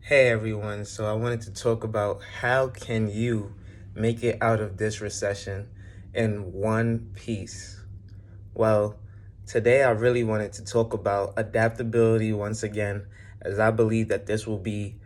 Hey everyone, so I wanted to talk about how can you make it out of this recession in one piece. Well, today I really wanted to talk about adaptability once again, as I believe that this will be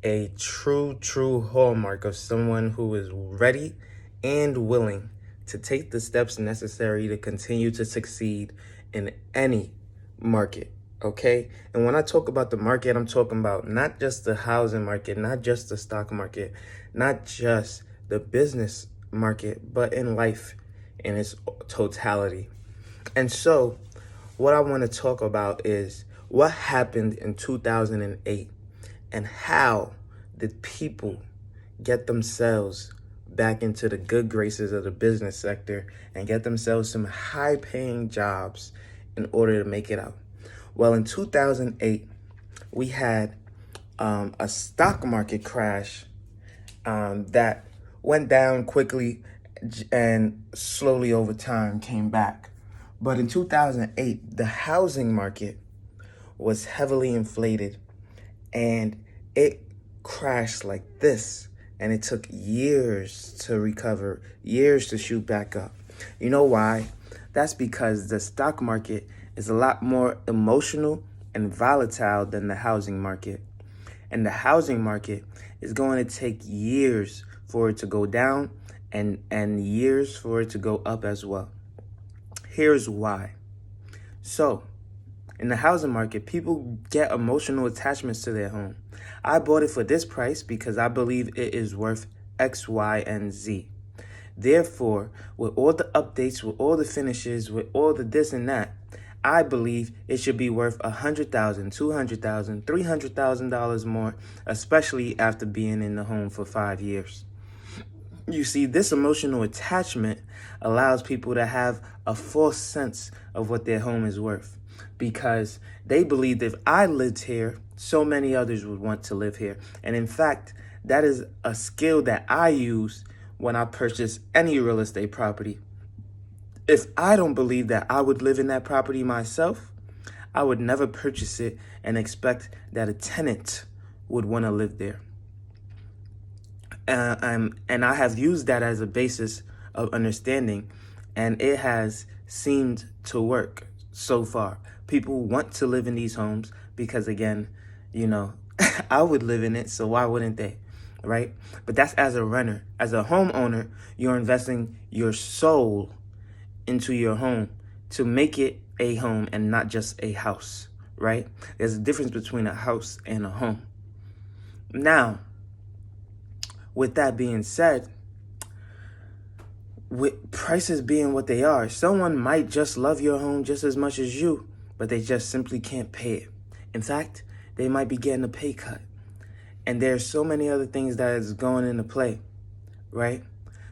a true hallmark of someone who is ready and willing to take the steps necessary to continue to succeed in any market. Okay. And when I talk about the market, I'm talking about not just the housing market, not just the stock market, not just the business market, but in life in its totality. And so, what I want to talk about is what happened in 2008 and how did people get themselves back into the good graces of the business sector and get themselves some high paying jobs in order to make it out. Well, in 2008, we had a stock market crash that went down quickly and slowly over time came back. But in 2008, the housing market was heavily inflated and it crashed like this. And it took years to recover, years to shoot back up. You know why? That's because the stock market is a lot more emotional and volatile than the housing market. And the housing market is going to take years for it to go down and years for it to go up as well. Here's why. So, in the housing market, people get emotional attachments to their home. I bought it for this price because I believe it is worth X, Y, and Z. Therefore, with all the updates, with all the finishes, with all the this and that, I believe it should be worth $100,000, $200,000, $300,000 more, especially after being in the home for 5 years. You see, this emotional attachment allows people to have a false sense of what their home is worth because they believe if I lived here, so many others would want to live here. And in fact, that is a skill that I use when I purchase any real estate property. If I don't believe that I would live in that property myself, I would never purchase it and expect that a tenant would want to live there. And I have used that as a basis of understanding, and it has seemed to work so far. People want to live in these homes because, again, I would live in it, so why wouldn't they, right? But that's as a renter. As a homeowner, you're investing your soul into your home to make it a home and not just a house, right? There's a difference between a house and a home. Now, with that being said, with prices being what they are, someone might just love your home just as much as you, but they just simply can't pay it. In fact, they might be getting a pay cut. And there's so many other things that is going into play, right?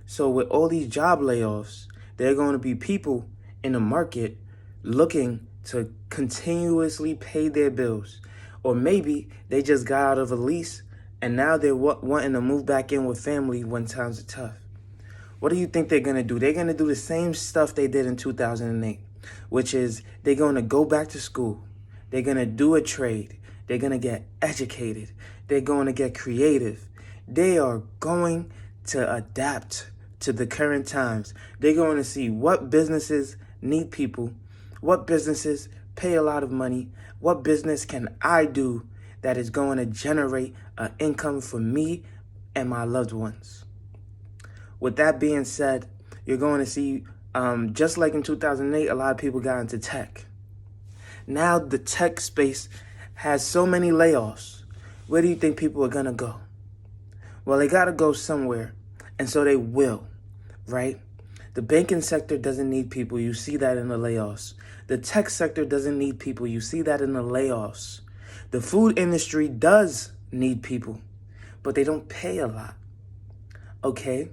So with all these job layoffs, there are going to be people in the market looking to continuously pay their bills. Or maybe they just got out of a lease and now they're wanting to move back in with family when times are tough. What do you think they're going to do? They're going to do the same stuff they did in 2008, which is they're going to go back to school. They're going to do a trade. They're going to get educated. They're going to get creative. They are going to adapt to the current times. They're going to see what businesses need people, what businesses pay a lot of money, what business can I do that is going to generate an income for me and my loved ones. With that being said, you're going to see, just like in 2008, a lot of people got into tech. Now the tech space has so many layoffs. Where do you think people are going to go? Well, they got to go somewhere, and so they will, right? The banking sector doesn't need people. You see that in the layoffs. The tech sector doesn't need people. You see that in the layoffs. The food industry does need people, but they don't pay a lot, okay?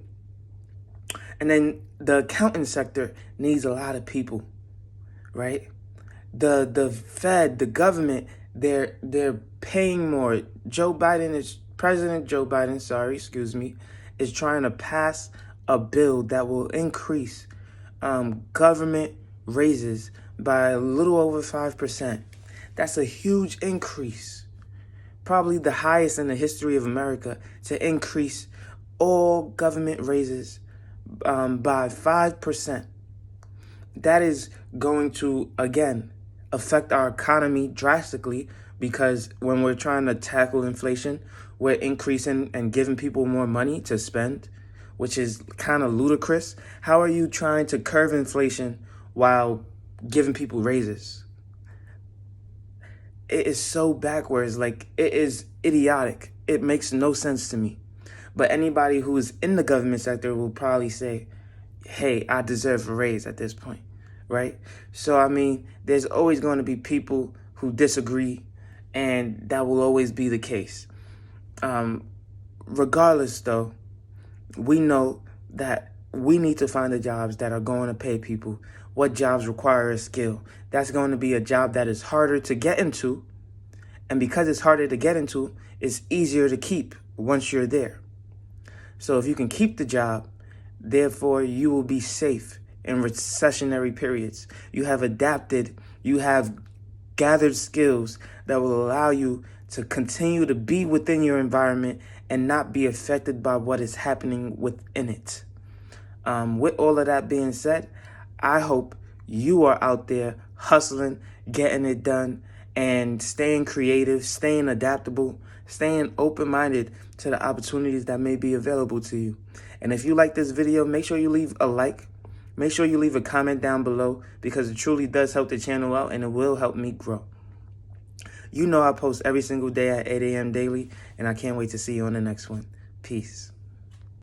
And then the accounting sector needs a lot of people, right? The Fed, the government, they're paying more. President Joe Biden, is trying to pass a bill that will increase government raises by a little over 5%. That's a huge increase. probably the highest in the history of America, to increase all government raises by 5%. That is going to, again, affect our economy drastically, because when we're trying to tackle inflation, we're increasing and giving people more money to spend, which is kind of ludicrous. How are you trying to curb inflation while giving people raises? It is so backwards. Like, it is idiotic. It makes no sense to me. But anybody who is in the government sector will probably say, hey, I deserve a raise at this point, right? So, I mean, there's always going to be people who disagree, and that will always be the case. Regardless, though, we know that we need to find the jobs that are going to pay people. What jobs require a skill? That's going to be a job that is harder to get into. And because it's harder to get into, it's easier to keep once you're there. So if you can keep the job, therefore you will be safe in recessionary periods. You have adapted, you have gathered skills that will allow you to continue to be within your environment and not be affected by what is happening within it. With all of that being said, I hope you are out there hustling, getting it done, and staying creative, staying adaptable, staying open-minded to the opportunities that may be available to you. And if you like this video, make sure you leave a like. Make sure you leave a comment down below, because it truly does help the channel out and it will help me grow. You know I post every single day at 8 a.m. daily, and I can't wait to see you on the next one. Peace.